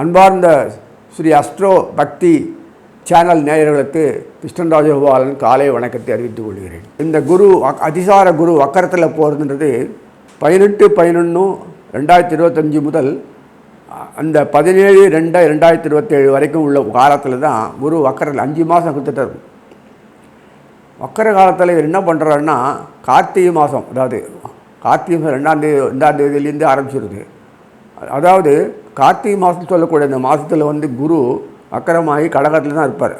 அன்பார்ந்த ஸ்ரீ அஸ்ட்ரோ பக்தி சேனல் நேயர்களுக்கு கிருஷ்ணன் ராஜகோபாலன் காலை வணக்கத்தை அறிவித்துக் கொள்கிறேன். இந்த குரு அதிசார குரு வக்கரத்தில் போகிறதுன்றது 18/11/2025 முதல் அந்த 17/2/2027 வரைக்கும் உள்ள காலத்தில் தான் குரு வக்கரத்தில் 5 மாதம் கொடுத்துட்டார். வக்கர காலத்தில் இவர் என்ன பண்ணுறாருன்னா, கார்த்திகை மாதம், அதாவது கார்த்திகை மாதம் 2ஆம் தேதியிலேருந்து ஆரம்பிச்சிருது. அதாவது கார்த்திகை மாதம் சொல்லக்கூடிய அந்த மாதத்தில் குரு வக்கரமாகி கடகத்தில் தான் இருப்பார்.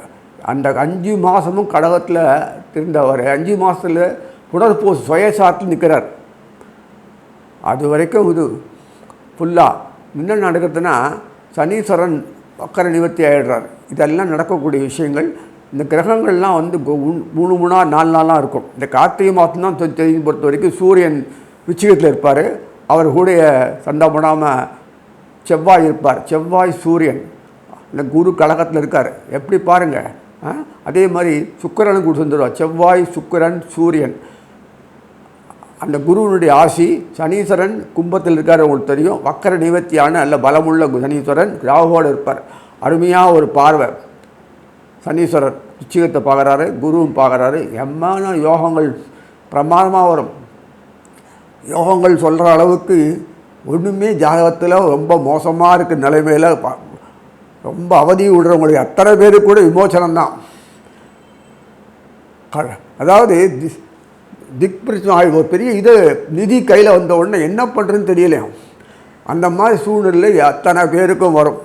அந்த 5 மாதமும் கடகத்தில் இருந்தவர் 5 மாதத்தில் புனர்பூ சுயசாரத்தில் நிற்கிறார். அது வரைக்கும் இது ஃபுல்லாக என்ன நடக்குதுன்னா, சனீஸ்வரன் வக்கர நிவர்த்தி ஆகிடுறார். இதெல்லாம் நடக்கக்கூடிய விஷயங்கள். இந்த கிரகங்கள்லாம் 3 4 நாளாக இருக்கும். இந்த கார்த்திகை மாதம் தான் தெரிஞ்சு பொறுத்த வரைக்கும் சூரியன் விச்சிகத்தில் இருப்பார். அவர் கூட சண்டை போடாமல் செவ்வாய் இருப்பார். செவ்வாய் சூரியன் இந்த குரு கடகத்தில் இருக்கார். எப்படி பாருங்கள். அதே மாதிரி சுக்கிரனும் கூட வந்துடுவார். செவ்வாய் சுக்கிரன் சூரியன். அந்த குருவனுடைய ஆசி. சனீஸ்வரன் கும்பத்தில் இருக்கார். உங்களுக்கு தெரியும். வக்கர நிவர்த்தியான நல்ல பலமுள்ள சனீஸ்வரன் ராகுவோடு இருப்பார். அருமையாக ஒரு பார்வை. சனீஸ்வரர் உச்சிகத்தை பார்க்குறாரு, குருவும் பார்க்குறாரு. எம்மான யோகங்கள் பிரமாதமாக வரும். யோகங்கள் சொல்கிற அளவுக்கு ஒன்றுமே ஜாதகத்தில் ரொம்ப மோசமாக இருக்கிற நிலைமையில் ரொம்ப அவதி விடுறவங்களுக்கு அத்தனை பேருக்கு கூட விமோசனம்தான். அதாவது திக்பிரச்சனை ஒரு பெரிய இது நிதி கையில் வந்த உடனே என்ன பண்ணுறதுன்னு தெரியலையா. அந்த மாதிரி சூழ்நிலை அத்தனை பேருக்கும் வரும்.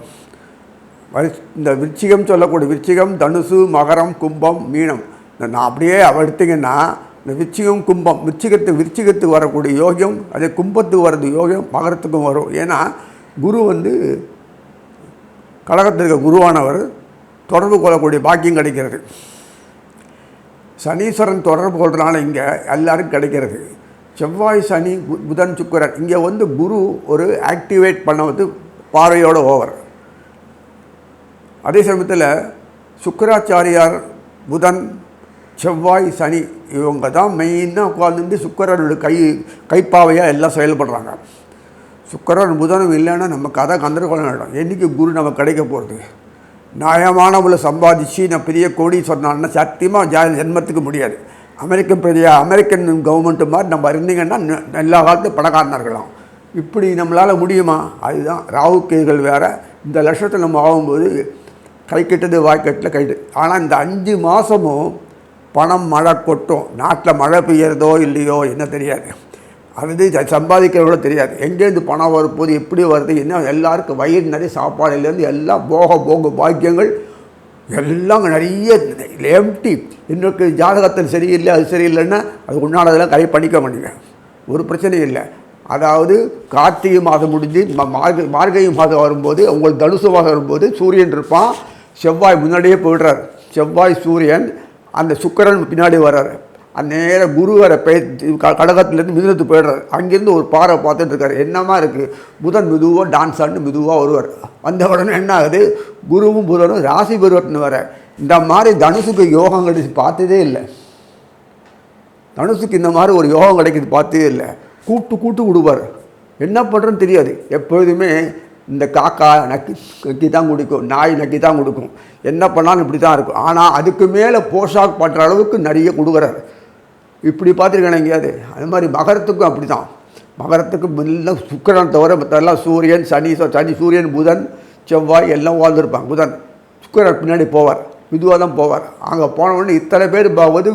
இந்த விருச்சிகம் சொல்லக்கூடிய விருச்சிகம், தனுசு, மகரம், கும்பம், மீனம். நான் அப்படியே எடுத்திங்கன்னா இந்த விருச்சிகம் கும்பம், விருச்சிகத்துக்கு வரக்கூடிய யோகியம், அதே கும்பத்துக்கு வர்றது யோகியம் மகரத்துக்கும் வரும். ஏன்னா குரு கடகத்திற்கு குருவானவர் தொடர்பு கொள்ளக்கூடிய பாக்கியம் கிடைக்கிறது. சனீஸ்வரன் தொடர்பு கொள்றதுனால இங்கே எல்லாருக்கும் கிடைக்கிறது. செவ்வாய் சனி புதன் சுக்கிரன் இங்கே குரு ஒரு ஆக்டிவேட் பண்ண பார்வையோடு ஓவர். அதே சமயத்தில் சுக்கிராச்சாரியார் புதன் செவ்வாய் சனி இவங்க தான் மெயினாக உட்கார்ந்து சுக்கிரனுடைய கைப்பாவையாக எல்லாம் செயல்படுறாங்க. சுக்கிரன் புதனும் இல்லைன்னா நம்ம கதை கந்தரகோலம் ஆகிடும். என்றைக்கு குரு நமக்கு கிடைக்க போகிறது? நியாயமானவளை சம்பாதிச்சு நான் பெரிய கோடி சொன்னான்னா சத்தியமாக ஜென்மத்துக்கு முடியாது. அமெரிக்கன் கவர்மெண்ட்டு மாதிரி நம்ம இருந்தீங்கன்னா எல்லா காலத்தையும் பணக்காரனாக இருக்கலாம். இப்படி நம்மளால் முடியுமா? அதுதான் ராகு கேதுகள் வேறு. இந்த லட்சத்தில் நம்ம ஆகும்போது கை கெட்டது வாய்க்கட்டில் கைட்டு. ஆனால் இந்த 5 மாதமும் பணம் மழை கொட்டும். நாட்டில் மழை பெய்யறதோ இல்லையோ என்ன தெரியாது. அது சம்பாதிக்கிறவங்களோ தெரியாது. எங்கேருந்து பணம் வரப்போது, எப்படி வருது, என்ன எல்லாருக்கும் வயிறு நிறைய சாப்பாடுலேருந்து எல்லாம் போக பாக்கியங்கள் எல்லாம் நிறைய எம்டி. இன்னொரு ஜாதகத்தில் சரியில்லை, அது சரியில்லைன்னா அது உன்னானதெல்லாம் கை பண்ணிக்க மாட்டேங்க. ஒரு பிரச்சனையும் இல்லை. அதாவது கார்த்திகை மாதம் முடிஞ்சு மார்கழி மாதம் வரும்போது, உங்களுக்கு தனுசு மாதம் வரும்போது சூரியன் இருப்பான். செவ்வாய் முன்னாடியே போய்டுறார். செவ்வாய் சூரியன். அந்த சுக்கிரன் பின்னாடி வர்றார். அந்த நேரம் குரு வர கடகத்துலேருந்து மிதுனத்துக்கு போய்டுறார். அங்கேருந்து ஒரு பாறை பார்த்துட்டு இருக்கார். என்னமா இருக்குது. புதன் மெதுவாக டான்ஸ் ஆடினு மெதுவாக வருவார். வந்த உடனே என்ன ஆகுது, குருவும் புதனும் ராசி பருவத்தின்னு வர. இந்த மாதிரி தனுசுக்கு யோகம் கிடைச்சி பார்த்ததே இல்லை. தனுசுக்கு இந்த மாதிரி ஒரு யோகம் கிடைக்கிது பார்த்ததே இல்லை. கூட்டு விடுவார். என்ன பண்ணுறதுன்னு தெரியாது. எப்பொழுதுமே இந்த காக்கா நக்கி தான் குடிக்கும், நாய் நக்கி தான் கொடுக்கும். என்ன பண்ணாலும் இப்படி தான் இருக்கும். ஆனால் அதுக்கு மேலே போஷாக் பண்ணுற அளவுக்கு நிறைய கொடுக்குறாரு. இப்படி பார்த்துருக்கேன் எங்கேயாவது. அது மாதிரி மகரத்துக்கும் அப்படி தான். மகரத்துக்கு எல்லாம் சுக்கிரன் தவிர மற்றெல்லாம் சூரியன் சூரியன் புதன் செவ்வாய் எல்லாம் வாழ்ந்துருப்பாங்க. புதன் சுக்கிரன் பின்னாடி போவார். மெதுவாக தான் போவார். அங்கே போனவுடனே இத்தனை பேர் போவது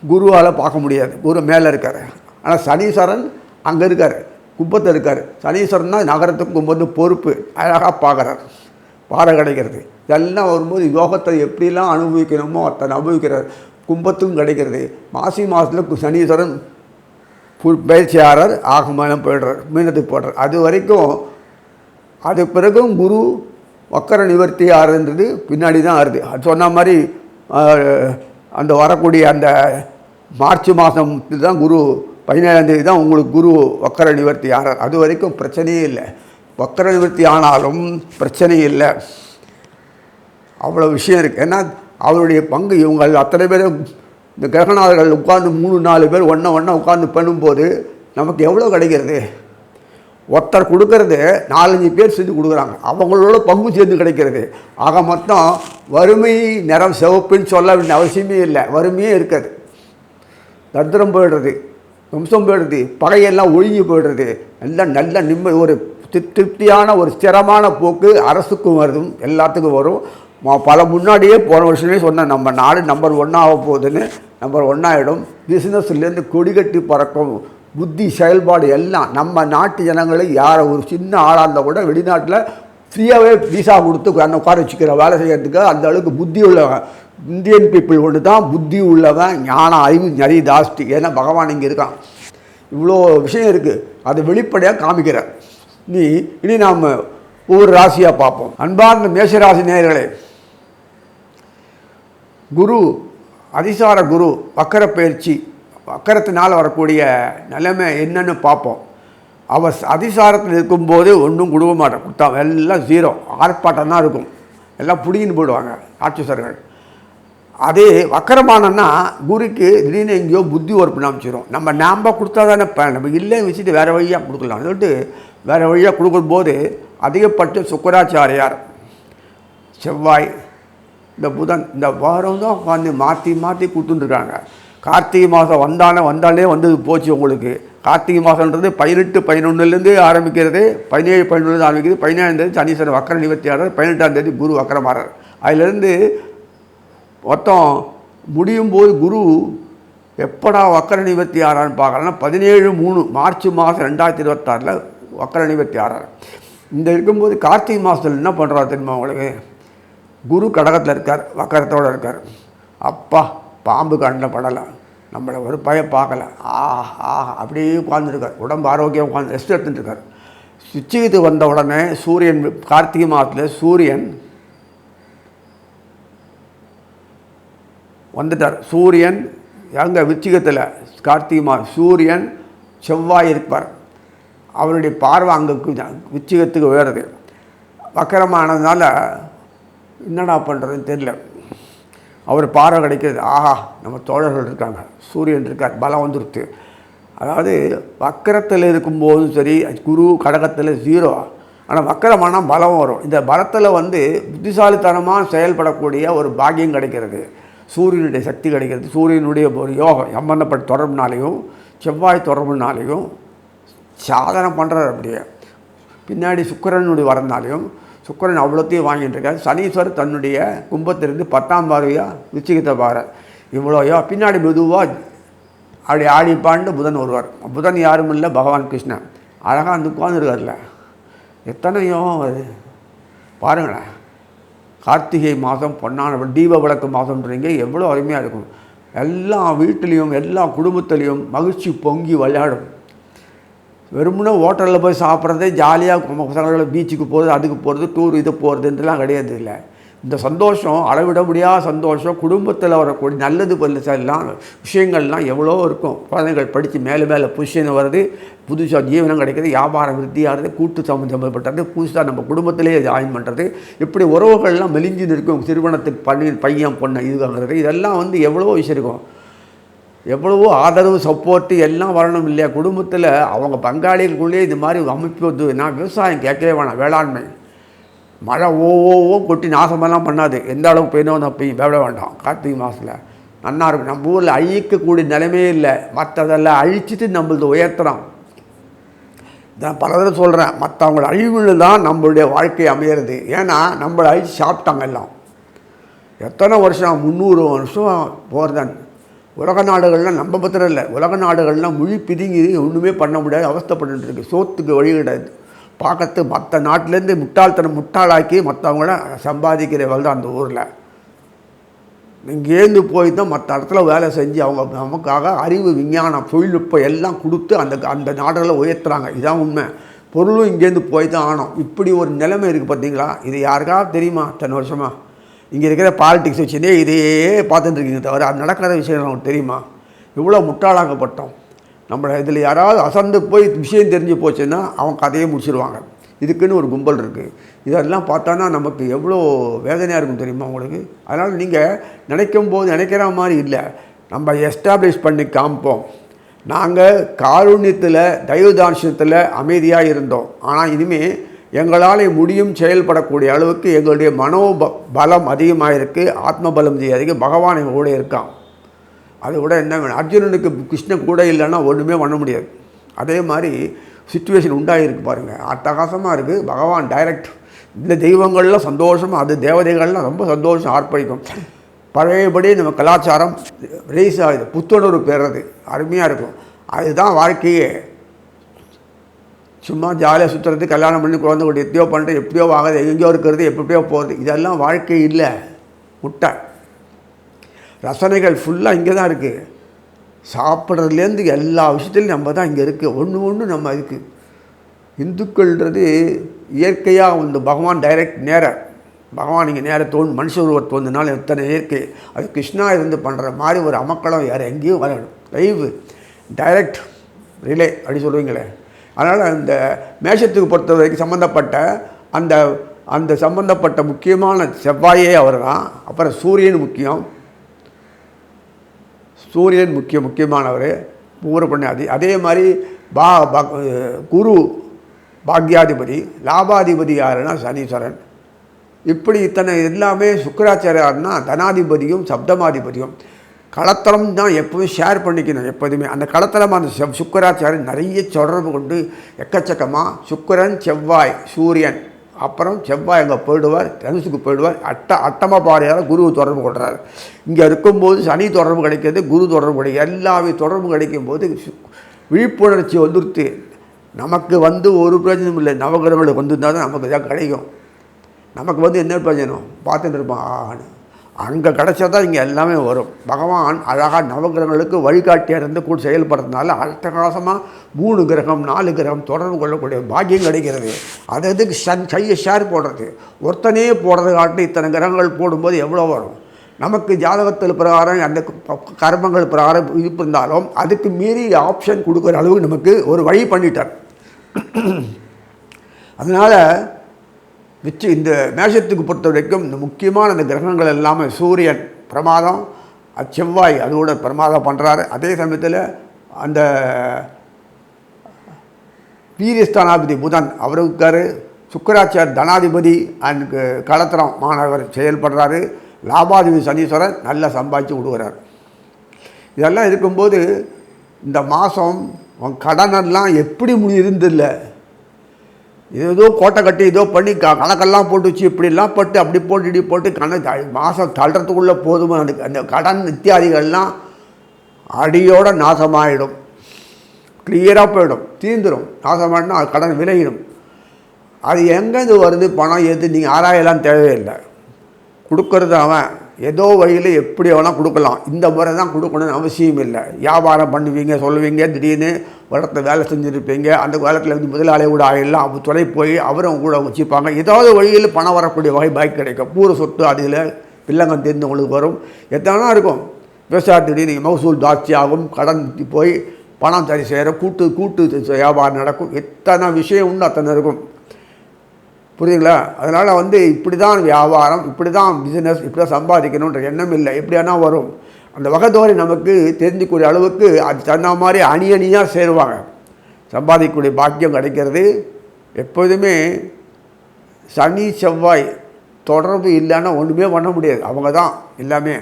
குருவால் பார்க்க முடியாது. குரு மேலே இருக்கார். ஆனால் சனீஸ்வரன் அங்கே இருக்கார், கும்பத்தில் இருக்கார். சனீஸ்வரன் தான் நகரத்துக்கு கும்பத்து பொறுப்பு. அழகாக பார்க்குறார். பாறை கிடைக்கிறது. இதெல்லாம் வரும்போது யோகத்தை எப்படிலாம் அனுபவிக்கணுமோ அத்தனை அனுபவிக்கிறார். கும்பத்துக்கும் கிடைக்கிறது. மாசி மாதத்தில் சனீஸ்வரன் பயிற்சியாளர் ஆகமனம் போய்டுறார், மீனத்துக்கு போடுறார். அது வரைக்கும் அது பிறகும் குரு வக்கர நிவர்த்தி ஆறுன்றது பின்னாடி தான் ஆறுது. அது சொன்ன மாதிரி அந்த வரக்கூடிய அந்த மார்ச் மாதம் தான் குரு 17ஆம் தேதி தான் உங்களுக்கு குரு வக்கர நிவர்த்தி ஆறார். அது வரைக்கும் பிரச்சனையே இல்லை. வக்கர நிவர்த்தி ஆனாலும் பிரச்சனை இல்லை. அவ்வளோ விஷயம் இருக்குது. ஏன்னா அவருடைய பங்கு இவங்க அத்தனை பேரும் இந்த கிரகநாதர்கள் உட்கார்ந்து 3-4 பேர் ஒன்றா உட்கார்ந்து பண்ணும்போது நமக்கு எவ்வளோ கிடைக்கிறது? ஒருத்தர் கொடுக்கறது 4-5 பேர் சேர்ந்து கொடுக்குறாங்க, அவங்களோட பங்கு சேர்ந்து கிடைக்கிறது. ஆக மொத்தம் வறுமை நிறம் சிவப்புன்னு சொல்ல வேண்டிய அவசியமே இல்லை. வறுமையே இருக்காது, தரித்திரம் போயிடுறது, வம்சம் போயிடுறது, பகையெல்லாம் ஒழுங்கி போயிடுறது. எல்லாம் நல்ல நிம்மதி, ஒரு திருப்தியான ஒரு ஸ்திரமான போக்கு அரசுக்கும் வருதும் எல்லாத்துக்கும் வரும். பல முன்னாடியே போன வருஷமே சொன்னேன், நம்ம நாடு நம்பர் 1 ஆக போகுதுன்னு. நம்பர் 1 ஆகிடும். பிஸ்னஸ்லேருந்து கொடிகட்டி பறக்கும், புத்தி செயல்பாடு எல்லாம் நம்ம நாட்டு ஜனங்களை யாரை ஒரு சின்ன ஆளாக இருந்தால் கூட வெளிநாட்டில் ஃப்ரீயாகவே விசா கொடுத்து அந்த உட்கார வச்சுக்கிற வேலை செய்கிறதுக்கு அந்த அளவுக்கு புத்தி உள்ளவன் இந்தியன் பீப்புள் ஒன்று தான். புத்தி உள்ளவன், ஞானம் அறிவு நிறைய ஜாஸ்தி. ஏன்னா பகவான் இங்கே இருக்கான். இவ்வளோ விஷயம் இருக்குது, அதை வெளிப்படையாக காமிக்கிறார். இனி நாம் ஒவ்வொரு ராசியாக பார்ப்போம். அன்பார்ந்த மேஷராசி நேயர்களே, குரு அதிசார குரு வக்கர பயிற்சி, வக்கரத்தினால் வரக்கூடிய நிலைமை என்னன்னு பார்ப்போம். அவர் அதிசாரத்தில் இருக்கும்போது ஒன்றும் கொடுக்க மாட்டேன், கொடுத்தா எல்லாம் 0 ஆர்ப்பாட்டம் தான் இருக்கும், எல்லாம் பிடிங்கின்னு போயிடுவாங்க ராட்சசர்கள். அதே வக்கரமானன்னா குருக்கு திடீர்னு எங்கேயோ புத்தி ஒர்ப்பு அமைச்சிடும். நம்ம கொடுத்தா தானே நம்ம இல்லைன்னு வச்சுட்டு வேறு வழியாக கொடுக்கலாம் சொல்லிட்டு வேறு வழியாக கொடுக்கும்போது அதிகப்பட்ட சுக்கராச்சாரியார், செவ்வாய், இந்த புதன், இந்த வாரம் தான் உட்காந்து மாற்றி மாற்றி கொடுத்துட்டுருக்காங்க. கார்த்திகை மாதம் வந்தாலே வந்தது போச்சு உங்களுக்கு. கார்த்திகை மாதம்ன்றது 18-11 ஆரம்பிக்கிறது, 17-11 ஆரம்பிக்கிறது. 17ஆம் சனீஸ்வரன் வக்கர நிவர்த்தி ஆகிறார், 18ஆம் குரு வக்கரமாறார். அதிலிருந்து மொத்தம் முடியும் போது குரு எப்படா வக்கர நிவர்த்தி ஆறான்னு பார்க்கலன்னா 17/3 மார்ச் மாதம் 2026 வக்கர நிவர்த்தி ஆறார். இந்த இருக்கும்போது கார்த்திகை மாதத்தில் என்ன பண்ணுறாரு தெரியுமா உங்களுக்கு? குரு கடகத்தில் இருக்கார், வக்கரத்தோடு இருக்கார். அப்பா பாம்பு கண்ணில் படலை, நம்மளை ஒரு பயம் பார்க்கல, அப்படியே உட்காந்துருக்கார், உடம்பு ஆரோக்கியம் உட்காந்து ரெஸ்ட் எடுத்துகிட்டு இருக்கார். சுச்சிகத்துக்கு வந்த உடனே சூரியன், கார்த்திகை மாதத்தில் சூரியன் வந்துட்டார். சூரியன் எங்கே? விச்சிகத்தில். கார்த்திகை மாதம் சூரியன் செவ்வாய் இருப்பார், அவருடைய பார்வை அங்கே விச்சிகத்துக்கு உயருது. வக்கரமானதுனால என்னடா பண்ணுறதுன்னு தெரியல, அவர் பார்வை கிடைக்கிறது. நம்ம தோழர்கள் இருக்காங்க, சூரியன் இருக்கார், பலம் வந்துடுது. அதாவது வக்கரத்தில் இருக்கும்போதும் சரி, குரு கடகத்தில் 0, ஆனால் வக்கரமானால் பலம் வரும். இந்த பலத்தில் புத்திசாலித்தனமாக செயல்படக்கூடிய ஒரு பாக்கியம் கிடைக்கிறது, சூரியனுடைய சக்தி கிடைக்கிறது. சூரியனுடைய ஒரு யோகம் சம்பந்தப்பட்ட தொடர்புனாலையும் செவ்வாய் தொடர்புனாலையும் சாதனை பண்ணுறார். அப்படியே பின்னாடி சுக்கிரனுடைய வரனாலையும் சுக்கிரன் அவ்வளோத்தையும் வாங்கிட்டு இருக்கார். சனீஸ்வரர் தன்னுடைய கும்பத்திலிருந்து 10ஆம் பார்வையாக விச்சிகத்தை பாரு. இவ்வளோயோ பின்னாடி மெதுவாக அப்படி ஆடிப்பாண்டு புதன் வருவார். புதன் யாரும் இல்லை, பகவான் கிருஷ்ணன் அழகாக அந்த உட்காந்துருக்கார்ல. எத்தனையோ அது பாருங்களேன். கார்த்திகை மாதம் பொன்னான தீப விளக்கு மாதம்ன்றீங்க, எவ்வளோ அருமையாக இருக்கும். எல்லா வீட்டிலையும் எல்லா குடும்பத்துலேயும் மகிழ்ச்சி பொங்கி விளையாடும். வெறுமனே ஹோட்டலில் போய் சாப்பிட்றதே ஜாலியாக பசங்களை பீச்சுக்கு போகிறது, அதுக்கு போகிறது, டூர் இது போகிறதுன்றலாம் கிடையாது. இல்லை, இந்த சந்தோஷம் அளவிட முடியாத சந்தோஷம். குடும்பத்தில் வரக்கூடிய நல்லது எல்லாம் விஷயங்கள்லாம் எவ்வளோ இருக்கும். குழந்தைகள் படித்து மேலே மேலே பொசிஷன் வருது, புதுசாக ஜீவனம் கிடைக்கிது, வியாபாரம் விருத்தியாகிறது, கூட்டு சம்மந்தப்பட்டது, புதுசாக நம்ம குடும்பத்திலே ஜாயின் பண்ணுறது, இப்படி உறவுகள்லாம் மெலிஞ்சுன்னு இருக்கும். திருமணத்துக்கு பையன் பொண்ணை இது வாங்குறது, இதெல்லாம் எவ்வளோ விஷயம் இருக்கும். எவ்வளவோ ஆதரவு சப்போர்ட்டு எல்லாம் வரணும் இல்லையா குடும்பத்தில். அவங்க பங்காளிகளுக்குள்ளேயே இது மாதிரி அமைப்பு. நான் விவசாயம் கேட்கவே வேணாம், வேளாண்மை மழை ஓ கொட்டி நாசமெல்லாம் பண்ணாது. எந்த அளவுக்கு பெய்யணும் அப்பயும் விட வேண்டாம். கார்த்திகை மாதத்தில் நல்லா இருக்கும். நம்ம ஊரில் அழிக்கக்கூடிய நிலைமையே இல்லை, மற்றதெல்லாம் அழிச்சிட்டு நம்மளது உயர்த்துறோம். நான் பல தடவை சொல்கிறேன், மற்றவங்களோட அழிவுன்னு தான் நம்மளுடைய வாழ்க்கை அமையிறது. ஏன்னா நம்மளை அழிச்சு சாப்பிட்டாங்க எல்லாம். எத்தனை வருஷம், 300 வருஷம் போகிறதான். உலக நாடுகள்லாம் நம்ம பத்திரம் இல்லை, உலக நாடுகள்லாம் மொழி பிதுங்கி ஒன்றுமே பண்ண முடியாது, அவஸ்தைப்பட்டு இருக்கு. சோத்துக்கு வழி கிடையாது. பார்க்கறது மற்ற நாட்டிலேருந்து முட்டாளாக்கி மற்றவங்கள சம்பாதிக்கிறவங்க தான் அந்த ஊரில். இங்கேருந்து போய் தான் மற்ற இடத்துல வேலை செஞ்சு அவங்க நமக்காக அறிவு, விஞ்ஞானம், தொழில்நுட்பம் எல்லாம் கொடுத்து அந்த நாடுகளை உயர்த்துறாங்க. இதுதான் உண்மை. பொருளும் இங்கேருந்து போய் தான் ஆனோம். இப்படி ஒரு நிலைமை இருக்குது பார்த்தீங்களா? இது யாருக்காவது தெரியுமா? இத்தனை வருஷமாக இங்கே இருக்கிற பாலிடிக்ஸ் வச்சுன்னே இதையே பார்த்துட்டு இருக்கீங்க தவிர அது நடக்காத விஷயங்கள் நமக்கு தெரியுமா? இவ்வளோ முட்டாளாக்கப்பட்டோம். நம்மளை இதில் யாராவது அசந்து போய் விஷயம் தெரிஞ்சு போச்சுன்னா அவங்க கதையை முடிச்சிடுவாங்க. இதுக்குன்னு ஒரு கும்பல் இருக்குது. இதெல்லாம் பார்த்தோன்னா நமக்கு எவ்வளோ வேதனையாக இருக்கும் தெரியுமா உங்களுக்கு? அதனால் நீங்கள் நினைக்கும் போது நினைக்கிற மாதிரி இல்லை, நம்ம எஸ்டாப்ளிஷ் பண்ணி காமிப்போம். நாங்கள் காருண்யத்தில் தயவுதாட்சியத்தில் அமைதியாக இருந்தோம். ஆனால் இனிமேல் எங்களால் முடியும் செயல்படக்கூடிய அளவுக்கு எங்களுடைய பலம் அதிகமாக இருக்குது, ஆத்ம பலம் அதிகம். பகவான் எங்கள் கூட இருக்கான். அது கூட என்ன வேணும், அர்ஜுனனுக்கு கிருஷ்ணன் கூட இல்லைன்னா ஒன்றுமே பண்ண முடியாது. அதே மாதிரி சுச்சுவேஷன் உண்டாகிருக்கு பாருங்கள், அட்டகாசமாக இருக்குது. பகவான் டைரக்ட் இந்த தெய்வங்கள்லாம் சந்தோஷமாக, அது தேவதைகள்லாம் ரொம்ப சந்தோஷம் ஆர்ப்பரிக்கும். பழையபடி நம்ம கலாச்சாரம் ரைஸ் ஆகுது, புத்துணர்வு பெறுறது அருமையாக இருக்கும். அதுதான் வாழ்க்கையே. சும்மா ஜாலியாக சுற்றுறது, கல்யாணம் பண்ணி குழந்தை கூட எப்படியோ பண்ணுறது, எப்படியோ ஆகுது, எங்கேயோ இருக்கிறது, எப்படியோ போகிறது, இதெல்லாம் வாழ்க்கை இல்லை, முட்டை. ரசனைகள் ஃபுல்லாக இங்கே தான் இருக்குது. சாப்பிட்றதுலேருந்து எல்லா விஷயத்துலையும் நம்ம தான் இங்கே இருக்குது. ஒன்று நம்ம இருக்குது. இந்துக்கள்ன்றது இயற்கையாக வந்து பகவான் டைரக்ட் நேராக, பகவான் இங்கே நேராக மனுஷ உருவத்தை தோன்றினாலும் எத்தனை இயற்கை. அது கிருஷ்ணா இருந்து பண்ணுற மாதிரி ஒரு அமக்களம் வேறு எங்கேயும் வரணும். லைவ் டைரக்ட் ரிலே அப்படி சொல்லுவீங்களே. அதனால் அந்த மேஷத்துக்கு பொறுத்த வரைக்கும் சம்மந்தப்பட்ட அந்த சம்மந்தப்பட்ட முக்கியமான செவ்வாயே அவர் தான். அப்புறம் சூரியன் முக்கியம், சூரியன் முக்கியமானவர் பூர பண்ணி. அதே மாதிரி குரு பாக்யாதிபதி, லாபாதிபதி யாருன்னா சனீஸ்வரன். இப்படி இத்தனை எல்லாமே சுக்கராச்சாரியார்னா தனாதிபதியும் சப்தமாதிபதியும். களத்தலம் தான் எப்போதும் ஷேர் பண்ணிக்கணும். எப்போதுமே அந்த களத்தலம் அந்த சுக்கராச்சாரியன் நிறைய தொடர்பு கொண்டு எக்கச்சக்கமாக சுக்கரன் செவ்வாய் சூரியன், அப்புறம் செவ்வாய் அங்கே போயிடுவார், தனுசுக்கு போயிடுவார். அட்டம பாறையால் குரு தொடர்பு கொள்கிறார். இங்கே இருக்கும்போது சனி தொடர்பு கிடைக்கிறது, குரு தொடர்பு கிடைக்கும். எல்லாமே தொடர்பு கிடைக்கும்போது விழிப்புணர்ச்சி வந்துடுத்து. நமக்கு வந்து ஒரு பிரயோஜனம் இல்லை, நவகிரகங்களுக்கு வந்துருந்தால் தான் நமக்கு இதாக கிடைக்கும். நமக்கு என்ன பிரயோஜனம் பார்த்துட்டு இருப்பான். அங்கே கிடைச்சா தான் இங்கே எல்லாமே வரும். பகவான் அழகாக நவகிரகங்களுக்கு வழிகாட்டியாக இருந்து கூட செயல்படுறதுனால அட்டகாசமாக 3 கிரகம் 4 கிரகம் தொடர்பு கொள்ளக்கூடிய பாக்கியம் கிடைக்கிறது. அது எதுக்கு கையை ஷேர் போடுறது, ஒருத்தனே போடுறது காட்டு இத்தனை கிரகங்கள் போடும்போது எவ்வளோ வரும். நமக்கு ஜாதகத்தில் பிரகாரம் அந்த கர்மங்கள் பிரகாரம் இருந்தாலும் அதுக்கு மீறி ஆப்ஷன் கொடுக்குற அளவுக்கு நமக்கு ஒரு வழி பண்ணிட்டார். அதனால் இந்த மேஷத்துக்கு பொறுத்த வரைக்கும் இந்த முக்கியமான இந்த கிரகங்கள் எல்லாமே சூரியன் பிரமாதம், செவ்வாய் அதோட பிரமாதம் பண்ணுறாரு. அதே சமயத்தில் அந்த வீரியஸ்தானாதிபதி புதன் அவருக்காரு, சுக்கராச்சார் தனாதிபதி அண்ட் களத்திரம் மாணவர் செயல்படுறாரு, லாபாதிபதி சனீஸ்வரன் நல்லா சம்பாதிச்சு விடுகிறார். இதெல்லாம் இருக்கும்போது இந்த மாதம் கடனெல்லாம் எப்படி இருந்தில்லை, ஏதோ கோட்டை கட்டி ஏதோ பண்ணி கணக்கெல்லாம் போட்டு வச்சு இப்படிலாம் போட்டு அப்படி போட்டு இப்படி போட்டு மாதம் தள்ளுறதுக்குள்ளே போதுமா அந்த கடன் இத்தியாதிகள்லாம் அடியோடு நாசமாகிடும், கிளியராக போயிடும், தீர்ந்துடும். நாசமாகிடும்னா அது கடன் விளையிடும். அது எங்கேருந்து வருது பணம் எது நீங்கள் ஆராயலாம் தேவையில்லை. கொடுக்கறது அவன் ஏதோ வழியில் எப்படி வேணால் கொடுக்கலாம். இந்த முறை தான் கொடுக்கணும்னு அவசியம் இல்லை. வியாபாரம் பண்ணுவீங்க சொல்லுவீங்க, திடீர்னு இடத்துல வேலை செஞ்சுருப்பீங்க, அந்த காலத்தில் முதலாளியை கூட ஆகிடலாம், அப்போ துணை போய் அவரும் கூட வச்சுப்பாங்க. ஏதாவது வழியில் பணம் வரக்கூடிய வகை பாய்க்கு கிடைக்கும். பூர சொத்து அதில் பிள்ளைங்க தெரிந்தவங்களுக்கு வரும், எத்தனை இருக்கும். விவசாயத்துடைய நீங்கள் மகசூல் ஜாஸ்தி ஆகும், கடன் போய் பணம் சரி செய்கிற கூட்டு வியாபாரம் நடக்கும். எத்தனை விஷயம் உண்டு அத்தனை இருக்கும். புரியுதுங்களா? அதனால் இப்படி தான் வியாபாரம், இப்படி தான் பிஸ்னஸ், இப்படி தான் சம்பாதிக்கணுன்ற எண்ணம் இல்லை. எப்படியானா வரும். அந்த வகைதோறை நமக்கு தெரிஞ்சுக்கூடிய அளவுக்கு அது தகுந்த மாதிரி அணியாக சேருவாங்க. சம்பாதிக்கக்கூடிய பாக்கியம் கிடைக்கிறது. எப்போதுமே சனி செவ்வாய் தொடர்பு இல்லைன்னா ஒன்றுமே பண்ண முடியாது. அவங்க தான் எல்லாமே.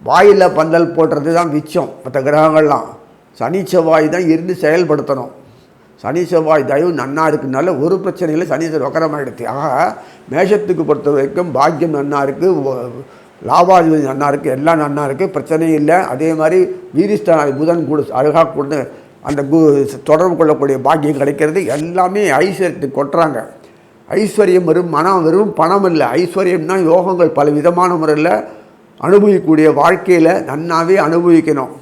வாயில் பந்தல் போடுறது தான் மிச்சம். மற்ற கிரகங்கள்லாம் சனி செவ்வாய் தான் இருந்து செயல்படுத்தணும். சனி செவ்வாய் தயவு நன்னா இருக்குனால ஒரு பிரச்சனையில் சனி வக்கரமாகிடுது. ஆக மேஷத்துக்கு பொறுத்த வரைக்கும் பாக்கியம் நன்னா இருக்குது, லாபாதிபதி நன்னா இருக்குது, எல்லாம் நன்னா இருக்குது, பிரச்சனையும் இல்லை. அதே மாதிரி வீரிஸ்தான புதன் கூட அழகாக கொண்டு அந்த தொடர்பு கொள்ளக்கூடிய பாக்கியம் கிடைக்கிறது. எல்லாமே ஐஸ்வர்யத்துக்கு கொட்டுறாங்க. ஐஸ்வர்யம் வெறும் பணம் இல்லை. ஐஸ்வர்யம்னா யோகங்கள் பல விதமான முறையில் அனுபவிக்கக்கூடிய வாழ்க்கையில் நன்னாவே அனுபவிக்கணும்.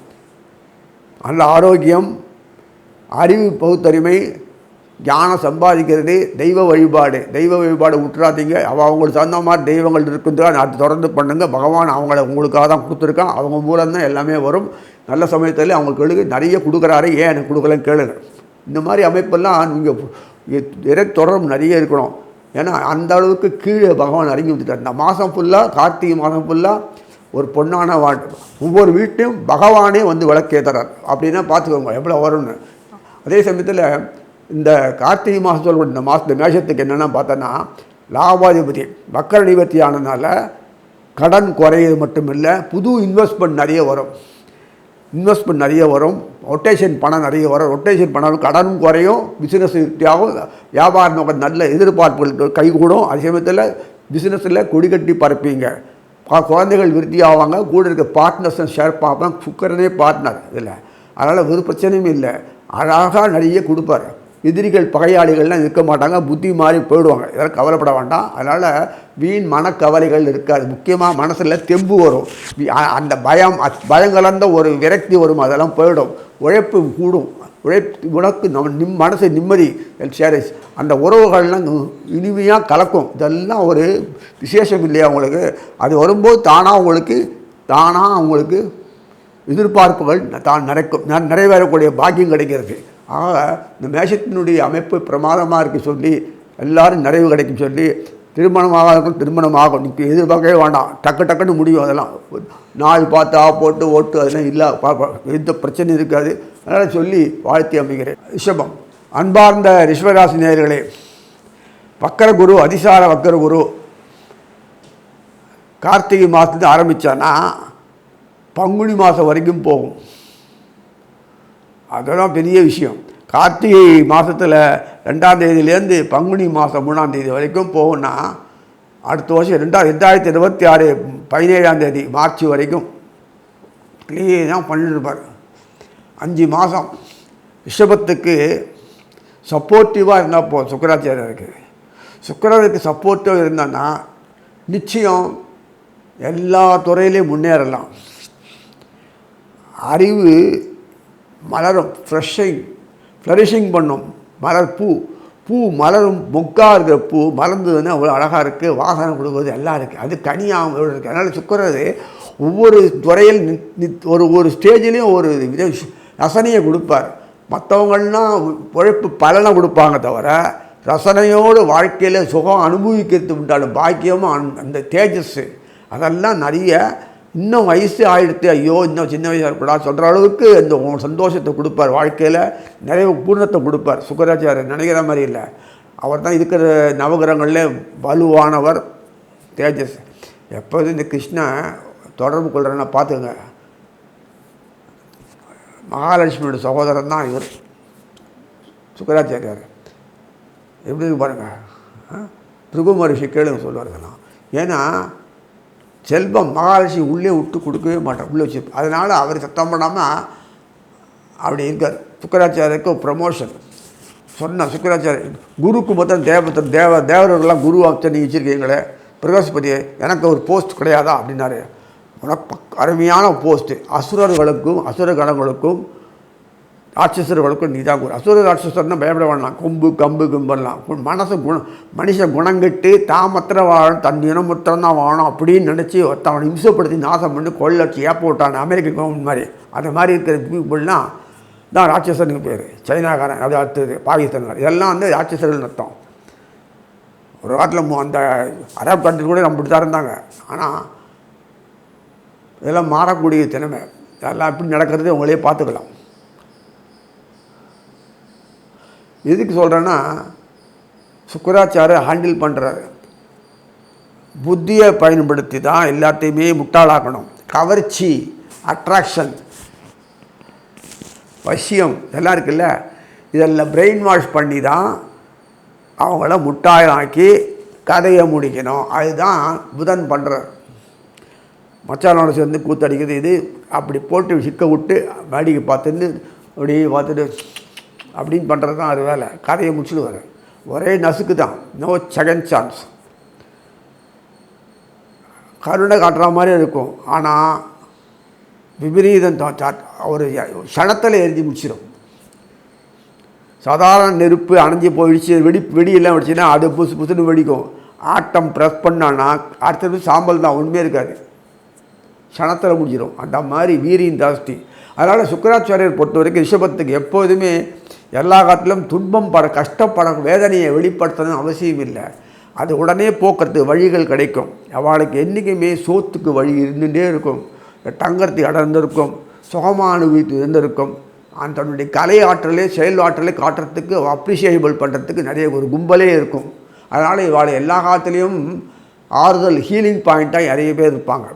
நல்ல ஆரோக்கியம், அறிவு பகுத்தறிமை, ஞானம் சம்பாதிக்கிறது, தெய்வ வழிபாடு விட்டுறாதீங்க. அவங்களுக்கு தகுந்த மாதிரி தெய்வங்கள் இருக்குதுன்னா அது தொடர்ந்து பண்ணுங்கள். பகவான் உங்களுக்காக தான் கொடுத்துருக்கான். அவங்க மூலம்தான் எல்லாமே வரும். நல்ல சமயத்தில் அவங்களுக்கு நிறைய கொடுக்குறாரு, ஏன் எனக்கு கொடுக்கலன்னு கேளுங்க. இந்த மாதிரி அமைப்பெல்லாம் நீங்கள் direct தொடர்பு நிறைய இருக்கணும். ஏன்னா அந்த அளவுக்கு கீழே பகவான் இறங்கி வந்துட்டார். இந்த மாதம் ஃபுல்லாக, கார்த்திகை மாதம் ஃபுல்லாக ஒரு பொன்னான ஒவ்வொரு வீட்டையும் பகவானே வந்து விளக்கேற்றுறார் அப்படின்னா பார்த்துக்கோங்க எவ்வளோ வரும்னு. அதே சமயத்தில் இந்த கார்த்திகை மாதம் சொல்லக்கூடிய இந்த மாதத்து மேஷத்துக்கு என்னென்னா பார்த்தோன்னா லாபாதிபதி வக்கர நிவர்த்தி ஆனதுனால கடன் குறையிறது மட்டும் இல்லை, புது இன்வெஸ்ட்மெண்ட் நிறைய வரும், ரொட்டேஷன் பணம் நிறைய வரும். ரொட்டேஷன் பணம் கடனும் குறையும், பிஸ்னஸ் விருத்தியாகும், வியாபார நோக்கம் நல்ல எதிர்பார்ப்புகள் கைகூடும். அதே சமயத்தில் பிஸ்னஸில் கொடிக்கட்டி பரப்பீங்க, குழந்தைகள் விருத்தி ஆவாங்க, கூட இருக்க பார்ட்னர்ஸும் ஷேர் பார்ப்பாங்க. சுக்கரனே பார்ட்னர் இதில், அதனால் ஒரு பிரச்சனையும் இல்லை, அழகாக நிறைய கொடுப்பார். எதிரிகள் பகையாளிகள்லாம் இருக்க மாட்டாங்க, புத்தி மாறி போயிடுவாங்க, இதெல்லாம் கவலைப்பட வேண்டாம். அதனால் வீண் மனக்கவலைகள் இருக்காது. முக்கியமாக மனசில் தெம்பு வரும், அந்த பயங்கலந்த ஒரு விரக்தி வரும், அதெல்லாம் போயிடும். உழைப்பு கூடும், உனக்கு மனசு நிம்மதி ஷேரஸ், அந்த உறவுகள்லாம் இனிமையாக கலக்கும். இதெல்லாம் ஒரு விசேஷம் இல்லையா உங்களுக்கு? அது வரும்போது தானாக உங்களுக்கு எதிர்பார்ப்புகள் நிறைவேறக்கூடிய பாக்கியம் கிடைக்கிறது. ஆக இந்த மேஷத்தினுடைய அமைப்பு பிரமாதமாக இருக்குது சொல்லி எல்லோரும் நிறைவு கிடைக்கும் சொல்லி திருமணமாக இருக்கும், திருமணமாகும். நீங்கள் எதிர்பார்க்கவே வேண்டாம், டக்குன்னு முடியும். அதெல்லாம் நாள் பார்த்து போட்டு ஓட்டு அதெல்லாம் இல்லை, எந்த பிரச்சனையும் இருக்காது. அதனால் சொல்லி வாழ்த்தி அமைகிறேன். ரிஷபம், அன்பார்ந்த ரிஷபராசி நேயர்களே, வக்கரகுரு அதிசார வக்கரகுரு கார்த்திகை மாதத்துலேருந்து ஆரம்பித்தான்னா பங்குனி மாதம் வரைக்கும் போகும். அதெல்லாம் பெரிய விஷயம். கார்த்திகை மாதத்தில் 2ஆம் தேதியிலேருந்து பங்குனி மாதம் 3ஆம் தேதி வரைக்கும் போகும்னா அடுத்த வருஷம் 2026 17ஆம் தேதி மார்ச் வரைக்கும் க்ளீனாக பண்ணிட்டுருப்பார். 5 மாதம் ரிஷபத்துக்கு சப்போர்ட்டிவாக இருந்தால் போதும். சுக்கிரனுக்கு சப்போர்ட்டிவாக இருந்தான்னா நிச்சயம் எல்லா துறையிலையும் முன்னேறலாம். அறிவு மலரும், ஃப்ளரிஷிங் பண்ணும். பூ மலரும், மொக்காக இருக்கிற பூ மலர்ந்ததுன்னு அவ்வளோ அழகாக இருக்குது, வாசனை கொடுக்குறது எல்லாம் இருக்குது, அது கனியாகவும் இருக்குது. அதனால் சுக்கரது ஒவ்வொரு துறையில் ஒரு ஸ்டேஜ்லேயும் ஒரு ரசனையை கொடுப்பார். மற்றவங்கள்லாம் உழைப்பு பலனை கொடுப்பாங்க தவிர ரசனையோடு வாழ்க்கையில் சுகம் அனுபவிக்கிறது உண்டாலும் பாக்கியமும் அந்த தேஜஸ்ஸு அதெல்லாம் நிறைய. இன்னும் வயசு ஆகிடுத்து, ஐயோ இன்னும் சின்ன வயசாக இருக்கக்கூடாது சொல்கிற அளவுக்கு அந்த சந்தோஷத்தை கொடுப்பார், வாழ்க்கையில் நிறைய பூர்ணத்தை கொடுப்பார். சுக்கராச்சாரியர் நினைக்கிற மாதிரி இல்லை, அவர் தான் இருக்கிற நவகிரகங்களில் வலுவானவர், தேஜஸ். எப்போதும் இந்த கிருஷ்ணன் தொடர்பு கொள்கிறேன்னா பார்த்துங்க, மகாலட்சுமியோட சகோதரன் தான் இவர் சுக்கராச்சாரியார். எப்படி பாருங்கள், பிருகு மகரிஷி கேளுங்க சொல்லுவார்களாம். ஏன்னா செல்வம் மகாலட்சுமி உள்ளே விட்டு கொடுக்கவே மாட்டார், உள்ளே வச்சு. அதனால் அவர் சத்தம் பண்ணாமல் அப்படி இருக்கார். சுக்கராச்சாரியருக்கு ப்ரமோஷன் சொன்ன சுக்கராச்சாரியர் குருக்கு மொத்தம் தேவர்கள்லாம் குரு அமைச்சர் நீங்கள் வச்சுருக்கீங்களே பிரகஸ்பதி, எனக்கு ஒரு போஸ்ட் கிடையாதா அப்படின்னாரு. உனக்கு அருமையான போஸ்ட்டு, அசுரகணங்களுக்கும் ராட்சசர்களுக்கும் நீ தான் குரு. அசுர ராட்சசர்னா பயப்பட வேண்டாம், கம்பு கும்பெல்லாம் மனுஷன் குணங்கட்டு தாமத்திர வாழணும், தன் இனமுத்திரம் தான் வாழணும் அப்படின்னு நினச்சி அவனை இம்சப்படுத்தி நாசம் பண்ணி கொள்ளச்சு ஏப்ப விட்டான் அமெரிக்க கவர்மெண்ட் மாதிரி. அந்த மாதிரி இருக்கிற பீப்புள்னால் தான் ராட்சசனுக்கு பேர். சைனாக்காரன், அது அடுத்தது பாகிஸ்தான்காரன், இதெல்லாம் வந்து ராட்சசர்கள் அர்த்தம். ஒரு காலத்தில் அந்த அரபு கண்ட்ரி கூட நம்ம இப்படி தான் இருந்தாங்க. ஆனால் இதெல்லாம் மாறக்கூடிய திறமை, இதெல்லாம் எப்படி நடக்கிறது உங்களே பார்த்துக்கலாம். எதுக்கு சொல்கிறேன்னா, சுக்கராச்சாரியர் ஹேண்டில் பண்ணுறாரு, புத்தியை பயன்படுத்தி தான் எல்லாத்தையுமே முட்டாளாக்கணும். கவர்ச்சி, அட்ராக்ஷன், வசியம் இதெல்லாம் இருக்குல்ல, இதெல்லாம் பிரெயின் வாஷ் பண்ணி தான் அவங்கள முட்டாளாக்கி கதையை முடிக்கணும். அதுதான் புதன் பண்ணுறார். மச்சானோட சேர்ந்து கூத்தடிக்கிறது, இது அப்படி போட்டு சிக்க விட்டு வேடிக்கை பார்த்துட்டு அப்படி பார்த்துட்டு அப்படின்னு பண்ணுறது தான் அது வேலை. கதையை முடிச்சுடுவார். ஒரே நசுக்கு தான், நோ செகண்ட் சான்ஸ். கருணை காட்டுற மாதிரி இருக்கும், ஆனால் விபரீதம் ஒரு க்ஷணத்தில் எரிஞ்சு முடிச்சிடும். சாதாரண நெருப்பு அணைஞ்சி போயிடுச்சு, வெடியெல்லாம் வெடிச்சுன்னா அது புதுன்னு வெடிக்கும். ஆட்டம் ப்ரெஸ் பண்ணான்னா அடுத்தது சாம்பல் தான், உண்மையே இருக்காது, க்ஷணத்தில் முடிச்சிடும். அந்த மாதிரி வீரியம் ஜாஸ்தி. அதனால் சுக்கராச்சாரியர் பொறுத்த வரைக்கும் ரிஷபத்துக்கு எப்போதுமே எல்லா காலத்திலும் துன்பம் கஷ்டப்பட வேதனையை வெளிப்படுத்தணும்னு அவசியம் இல்லை. அது உடனே போக்குறதுக்கு வழிகள் கிடைக்கும். அவளுக்கு என்றைக்குமே சோத்துக்கு வழி இருந்துகிட்டே இருக்கும், தங்கறதுக்கு இடம் இருந்திருக்கும், சுகமானுபவித்து இருந்திருக்கும். தன்னுடைய கலை ஆற்றலே செயல் ஆற்றலை காட்டுறதுக்கு அப்ரிஷியேபிள் பண்ணுறதுக்கு நிறைய ஒரு கும்பலே இருக்கும். அதனால் இவாளை எல்லா காலத்துலேயும் ஆறுதல் ஹீலிங் பாயிண்ட்டாக நிறைய பேர் இருப்பாங்க.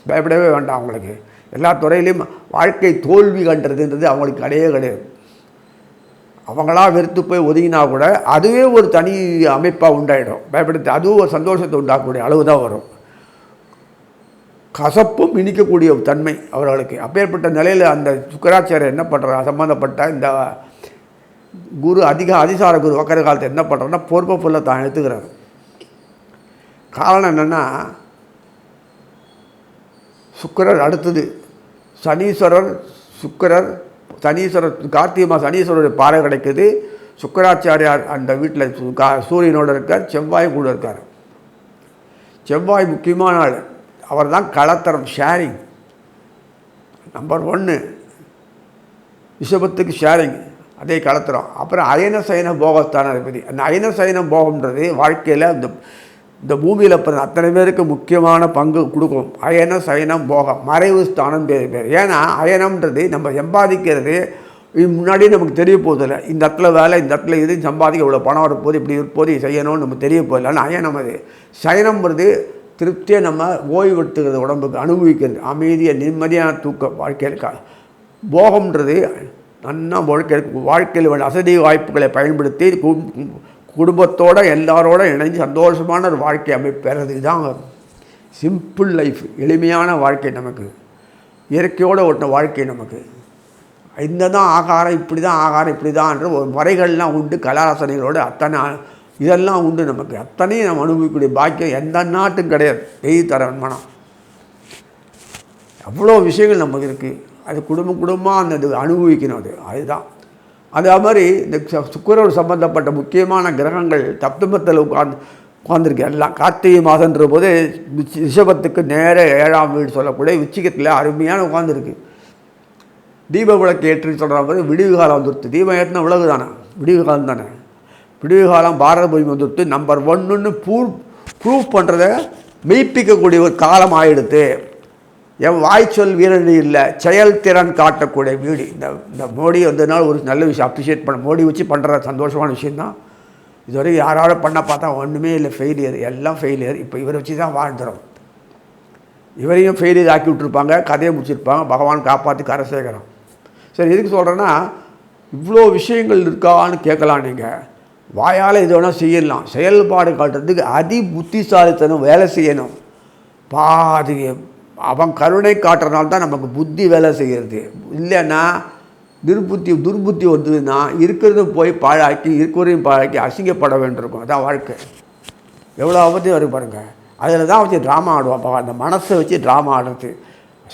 பயப்படவே வேண்டாம். அவங்களுக்கு எல்லா துறையிலையும் வாழ்க்கை தோல்வி கண்டுறதுன்றது அவங்களுக்கு கிடையவே கிடையாது. அவங்களா வெறுத்து போய் ஒதுங்கினா கூட அதுவே ஒரு தனி அமைப்பாக உண்டாயிடும். பயப்படுத்து அதுவும் ஒரு சந்தோஷத்தை உண்டாக்கக்கூடிய அளவு தான் வரும். கசப்பும் இனிக்கக்கூடிய தன்மை அவர்களுக்கு. அப்பேற்பட்ட நிலையில் அந்த சுக்கராச்சாரியர் என்ன பண்ணுறார், சம்மந்தப்பட்ட இந்த குரு அதிசார குரு வக்கர காலத்தை என்ன பண்ணுறாருன்னா பொறுப்பை ஃபுல்லாக தான் எடுத்துக்கிறார். காரணம் என்னென்னா, சுக்கிரர் அடுத்தது சனீஸ்வரர், சுக்கிரர் சனீஸ்வரர், கார்த்திகை மாதம் சனீஸ்வரருடைய பாறை கிடைக்குது. சுக்கராச்சாரியார் அந்த வீட்டில் சூரியனோடு இருக்கார், செவ்வாய் கூட இருக்கார். செவ்வாய் முக்கியமான ஆள். அவர் தான் கலத்தரம், ஷேரிங் நம்பர் 1. ரிஷபத்துக்கு ஷேரிங், அதே கலத்தரம். அப்புறம் அயன சயன போகஸ்தான அதிபதி. அந்த அயன சயன போகம்ன்றது வாழ்க்கையில் இந்த பூமியில் பிறந்த அத்தனை பேருக்கு முக்கியமான பங்கு கொடுக்கும். அயன சயனம் போகம், மறைவு ஸ்தானம் பேர். ஏன்னா அயனம்ன்றது நம்ம சம்பாதிக்கிறது முன்னாடி நமக்கு தெரிய போதில்லை. இந்த இடத்துல வேலை, இந்த இடத்துல இது சம்பாதிக்க இவ்வளோ பணம் வரப்போது, இப்படி இருப்போது செய்யணும்னு நம்ம தெரிய போதில்லை. ஆனால் அயனம் அது. சயனம்ன்றது திருப்தியை நம்ம ஓய்வு எடுத்துக்கிறது, உடம்புக்கு அனுபவிக்கிறது, அமைதியை நிம்மதியான தூக்கம் வாழ்க்கையில். போகம்ன்றது நல்லா வாழ்க்கையில் உள்ள அசதி வாய்ப்புகளை பயன்படுத்தி குடும்பத்தோடு எல்லாரோட இணைஞ்சு சந்தோஷமான ஒரு வாழ்க்கை அமைப்பெறது. இதுதான் சிம்பிள் லைஃப், எளிமையான வாழ்க்கை. நமக்கு இயற்கையோடு ஓட்டின வாழ்க்கை. நமக்கு இந்த தான் ஆகாரம், இப்படி தான் ஆகாரம், இப்படி தான்ன்ற ஒரு முறைகள்லாம் உண்டு. கலாரசனைகளோடு அத்தனை இதெல்லாம் உண்டு. நமக்கு அத்தனையும் நம்ம அனுபவிக்கக்கூடிய பாக்கியம் எந்த நாட்டும் கிடையாது. தர மனம் அவ்வளோ விஷயங்கள் நமக்கு இருக்குது. அது குடும்பமாக அந்த அனுபவிக்கணும். அதுதான். அதே மாதிரி இந்த சுக்கிரர் சம்பந்தப்பட்ட முக்கியமான கிரகங்கள் சப்தமத்தில் உட்கார்ந்துருக்கு எல்லாம். கார்த்திகை மாதன்ற போது ரிஷபத்துக்கு நேர 7ஆம் வீடு சொல்லக்கூடிய விச்சிகத்தில் அருமையான உட்காந்துருக்கு. தீப விளக்கு ஏற்றி சொல்கிற போது விடிவு காலம் வந்துடுத்து. தீபம் ஏற்றின விளக்கு தானே, விடிவு காலம் தானே. விடிவு காலம் பாரத பூமி வந்துடுத்து. நம்பர் 1ன்னு ப்ரூவ் பண்ணுறதை மெய்ப்பிக்கக்கூடிய ஒரு காலம் ஆகிடுத்து. என் வாய்ச்சொல் வீரடி இல்லை, செயல்திறன் காட்டக்கூடிய வீடு. இந்த மோடி வந்ததுனால ஒரு நல்ல விஷயம் அப்ரிஷியேட் பண்ண, மோடி வச்சு பண்ணுற சந்தோஷமான விஷயந்தான். இதுவரைக்கும் யாராவது பண்ண பார்த்தா ஒன்றுமே இல்லை, ஃபெயிலியர், எல்லாம் ஃபெயிலியர். இப்போ இவரை வச்சு தான் வாழ்ந்துடும். இவரையும் ஃபெயிலியர் ஆக்கி விட்டுருப்பாங்க, கதையை முடிச்சிருப்பாங்க. பகவான் காப்பாற்றி கரை சேர்க்குறோம். சரி, எதுக்கு சொல்கிறேன்னா, இவ்வளோ விஷயங்கள் இருக்கான்னு கேட்கலாம். நீங்கள் வாயால் இது வேணால் செய்யலாம். செயல்பாடு காட்டுறதுக்கு அதி புத்திசாலித்தனம் வேலை செய்யணும். பாதி அவன் கருணை காட்டுறதுனால தான் நமக்கு புத்தி வேலை செய்கிறது. இல்லைன்னா துர்புத்தி வந்ததுன்னா இருக்கிறத போய் பாழாக்கி, இருக்கிறதையும் பாழாக்கி அசிங்கப்பட வேண்டியிருக்கும். அதான் வாழ்க்கை. எவ்வளோ அவத்தையும் வரும் பாருங்கள். அதில் தான் வச்சு ட்ராமா ஆடுவான். அந்த மனசை வச்சு ட்ராமா ஆடுறது.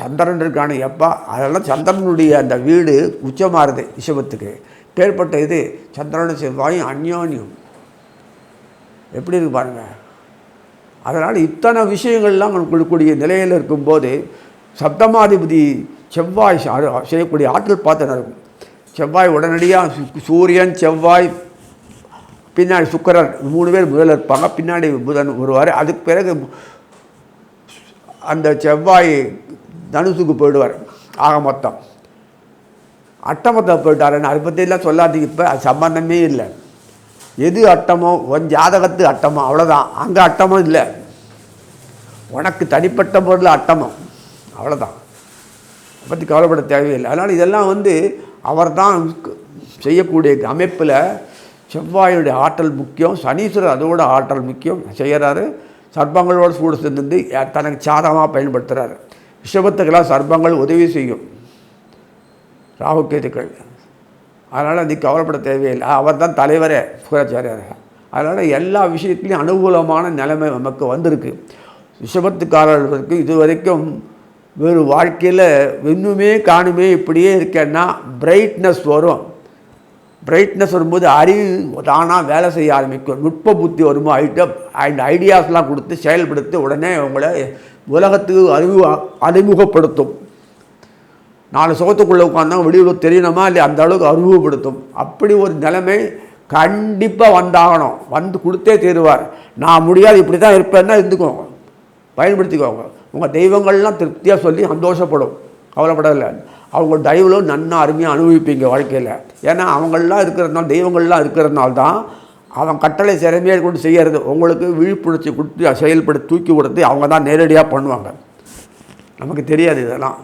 சந்திரன் இருக்கானு எப்பா, அதெல்லாம் சந்திரனுடைய அந்த வீடு உச்சமாறுது ரிஷபத்துக்கு. பேர்பட்ட இது சந்திரனும் செவ்வாயும் அந்யோன்யம் எப்படி இருக்கு பாருங்கள். அதனால் இத்தனை விஷயங்கள்லாம் கொடுக்கக்கூடிய நிலையில் இருக்கும்போது சப்தமாதிபதி செவ்வாய் செய்யக்கூடிய ஆற்றல் பார்த்து இருக்கும். செவ்வாய் உடனடியாக சூரியன், செவ்வாய், பின்னாடி சுக்கிரர், 3 பேர் முதல்ல இருப்பாங்க. பின்னாடி புதன் வருவார். அதுக்கு பிறகு அந்த செவ்வாய் தனுசுக்கு போயிடுவார். ஆக மொத்தம் அட்டமத்தை போயிட்டாருன்னு அதை பற்றிலாம் சொல்லாதீங்க. இப்போ அது சம்பந்தமே இல்லை. எது அட்டமோ உன் ஜாதகத்து அட்டமோ அவ்வளோதான். அங்கே அட்டமும் இல்லை. உனக்கு தனிப்பட்ட பொருள் அட்டமோ அவ்வளோதான். அதை பற்றி கவலைப்பட தேவையில்லை. அதனால் இதெல்லாம் அவர் தான் செய்யக்கூடிய அமைப்பில் செவ்வாயுடைய ஆற்றல் முக்கியம். சனீஸ்வரர் அதோட ஆற்றல் முக்கியம் செய்கிறாரு. சர்ப்பங்களோடு சூடு சேர்ந்து தனக்கு சாதகமாக பயன்படுத்துகிறாரு. ரிஷபத்துக்கெல்லாம் சர்ப்பங்கள் உதவி செய்யும், ராகுகேதுக்கள். அதனால் அது கவலைப்பட தேவையில்லை. அவர் தான் தலைவரே சுக்கராச்சாரியார். அதனால் எல்லா விஷயத்துலேயும் அனுகூலமான நிலைமை நமக்கு வந்திருக்கு. ரிஷபத்துக்காரர்களுக்கு இது வரைக்கும் வேறு வாழ்க்கையில் இன்னுமே காணுமே இப்படியே இருக்கேன்னா பிரைட்னஸ் வரும். பிரைட்னஸ் வரும்போது அறிவு தானாக வேலை செய்ய ஆரம்பிக்கும். நுட்ப புத்தி வரும்போது ஐடியாஸ்லாம் கொடுத்து செயல்படுத்தி உடனே அவங்கள உலகத்துக்கு அறிமுகப்படுத்தும். 4 சுகத்துக்குள்ளே உட்காந்தா வெளியுறவு தெரியணுமா இல்லை, அந்த அளவுக்கு அறிமுகப்படுத்தும். அப்படி ஒரு நிலைமை கண்டிப்பாக வந்தாகணும், வந்து கொடுத்தே தீருவார். நான் முடியாது, இப்படி தான் இருப்பேன்னா இருந்துக்கோங்க, பயன்படுத்திக்கோங்க. உங்கள் தெய்வங்கள்லாம் திருப்தியாக சொல்லி சந்தோஷப்படும், கவலைப்படலை. அவங்க தயவுல நன்னா அருமையாக அனுபவிப்பீங்க வாழ்க்கையில். ஏன்னா அவங்களாம் இருக்கிறதுனால, தெய்வங்கள்லாம் இருக்கிறதுனால தான் அவன் கட்டளை திறமையாக கொண்டு செய்கிறது. உங்களுக்கு விழிப்புணர்ச்சி கொடுத்து செயல்படுத்தி தூக்கி கொடுத்து அவங்க தான் நேரடியாக பண்ணுவாங்க. நமக்கு தெரியாது இதெல்லாம்.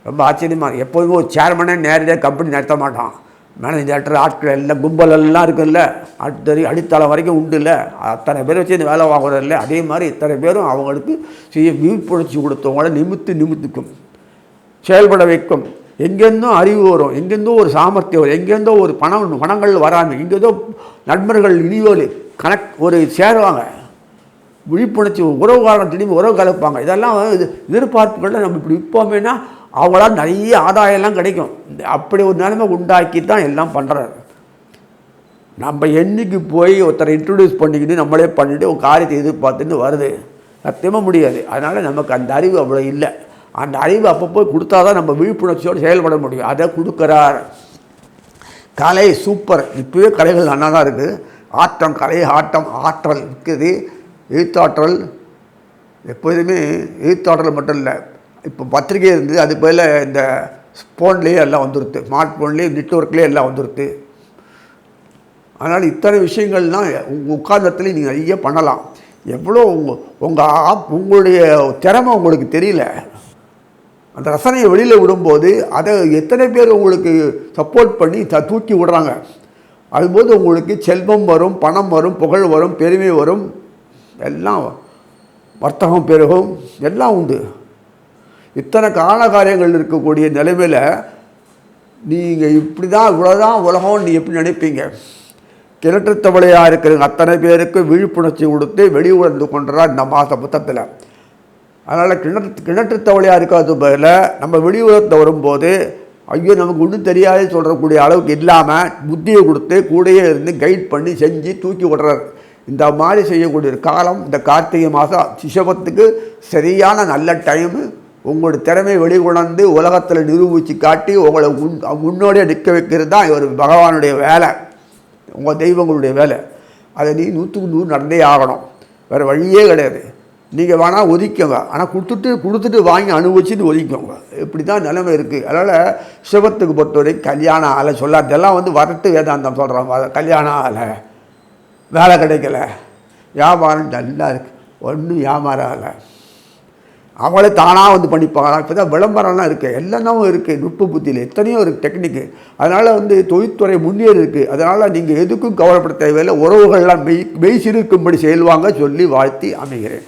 ரொம்ப ஆச்சரியமாக. எப்போதுமே ஒரு சேர்மனே நேரடியாக கம்பெனி நடத்த மாட்டான். மேனேஜர் ஆட்கள் எல்லாம் கும்பலெல்லாம் இருக்குல்ல, அடித்தளம் வரைக்கும் உண்டு இல்லை, அத்தனை பேர் வச்சு இந்த வேலை வாங்குறது இல்லை. அதே மாதிரி இத்தனை பேரும் அவங்களுக்கு செய்ய விழிப்புணர்ச்சி கொடுத்தவங்கள நிமித்துக்கும், செயல்பட வைக்கும். எங்கேருந்தோ அறிவு வரும், எங்கேருந்தோ ஒரு சாமர்த்தியம் வரும், எங்கேருந்தோ ஒரு பணங்கள் வராமல், எங்கேருந்தோ நண்பர்கள் இனியோடு ஒரு சேருவாங்க. விழிப்புணர்ச்சி, உறவுகாரங்க திரும்பி உறவு கலப்பாங்க. இதெல்லாம் எதிர்பார்ப்புகளில் நம்ம இப்படி விற்போமேனா அவங்களால் நிறைய ஆதாயம்லாம் கிடைக்கும். அப்படி ஒரு நிலைமை உண்டாக்கி தான் எல்லாம் பண்ணுறாரு. நம்ம என்னைக்கு போய் ஒருத்தரை இன்ட்ரடியூஸ் பண்ணிக்கிட்டு நம்மளே பண்ணிவிட்டு ஒரு காரியத்தை எதிர்பார்த்துன்னு வருது, சத்தியமாக முடியாது. அதனால் நமக்கு அந்த அறிவு அவ்வளோ இல்லை. அந்த அறிவு அப்பப்போ கொடுத்தா தான் நம்ம விழிப்புணர்ச்சியோடு செயல்பட முடியும். அதை கொடுக்குறார். கலை சூப்பர். இப்போவே கலைகள் நல்லா தான் இருக்குது. ஆட்டம், கலை, ஆட்டம், ஆற்றல் இருக்குது. எழுத்தாற்றல் எப்போதுமே எழுத்தாற்றல் மட்டும் இல்லை. இப்போ பத்திரிகை இருந்து அது போல் இந்த ஃபோன்லேயே எல்லாம் வந்துடுது, ஸ்மார்ட் ஃபோன்லேயே நெட்ஒர்க்லேயே எல்லாம் வந்துடுது. அதனால் இத்தனை விஷயங்கள்லாம் உங்கள் உட்கார்ந்தத்துலேயும் நீங்கள் நிறைய பண்ணலாம். எவ்வளோ உங்களுடைய திறமை உங்களுக்கு தெரியல. அந்த ரசனையை வெளியில் விடும்போது அதை எத்தனை பேர் உங்களுக்கு சப்போர்ட் பண்ணி தூக்கி விடுறாங்க. அதுபோது உங்களுக்கு செல்வம் வரும், பணம் வரும், புகழ் வரும், பெருமை வரும், எல்லாம் வர்த்தகம் பெருகும், எல்லாம் உண்டு. இத்தனை கால காரியங்கள் இருக்கக்கூடிய நிலைமையில் நீங்கள் இப்படி தான் இவ்வளோதான் உலகம் நீ எப்படி நினைப்பீங்க? கிணற்று தவளையாக இருக்கிற அத்தனை பேருக்கு விழிப்புணர்ச்சி கொடுத்து வெளி உணர்ந்து கொண்டுறார் இந்த மாத புத்தகத்தில். அதனால் கிணற்று தவளையாக இருக்கிறது பதில் நம்ம வெளி உலகத்தை வரும்போது ஐயோ நமக்கு ஒன்றும் தெரியாது சொல்கிறக்கூடிய அளவுக்கு இல்லாமல் புத்தியை கொடுத்து கூடையே இருந்து கைட் பண்ணி செஞ்சு தூக்கி விடுறாரு. இந்த மாதிரி செய்யக்கூடிய காலம் இந்த கார்த்திகை மாதம் ரிஷபத்துக்கு சரியான நல்ல டைமு. உங்களுடைய திறமை வெளிக்கொணர்ந்து உலகத்தில் நிரூபித்து காட்டி உங்களை முன்னோடியே நிற்க வைக்கிறது தான் ஒரு பகவானுடைய வேலை, உங்கள் தெய்வங்களுடைய வேலை. அதை நீ 100க்கு 100 நடந்தே ஆகணும், வேறு வழியே கிடையாது. நீங்கள் வேணால் ஒதுக்கோங்க, ஆனால் கொடுத்துட்டு வாங்கி அனுபவிச்சுட்டு ஒதுக்கோங்க. இப்படி தான் நிலைமை இருக்குது. அதனால் சிவத்துக்கு பொறுத்தவரைக்கும் கல்யாணம் ஆலை சொல்லாதெல்லாம் வரட்டு வேதாந்தம் சொல்கிறாங்க. கல்யாணம் ஆலை, வேலை கிடைக்கல, வியாபாரம் நல்லா இருக்குது, ஒன்றும் வியாபாரம் ஆலை, அவங்களே தானாக பண்ணிப்பாங்களா? இப்போ தான் விளம்பரம்லாம் இருக்குது, எல்லாமே இருக்குது. நுட்ப புத்தியில் எத்தனையோ இருக்குது டெக்னிக்கு. அதனால் தொழில்துறை முன்னேறி இருக்குது. அதனால் நீங்கள் எதுக்கும் கவலைப்பட தேவையில்லை. உறவுகள்லாம் மெய் சிறுக்கும்படி செயல்வாங்க சொல்லி வாழ்த்தி அமைகிறேன்.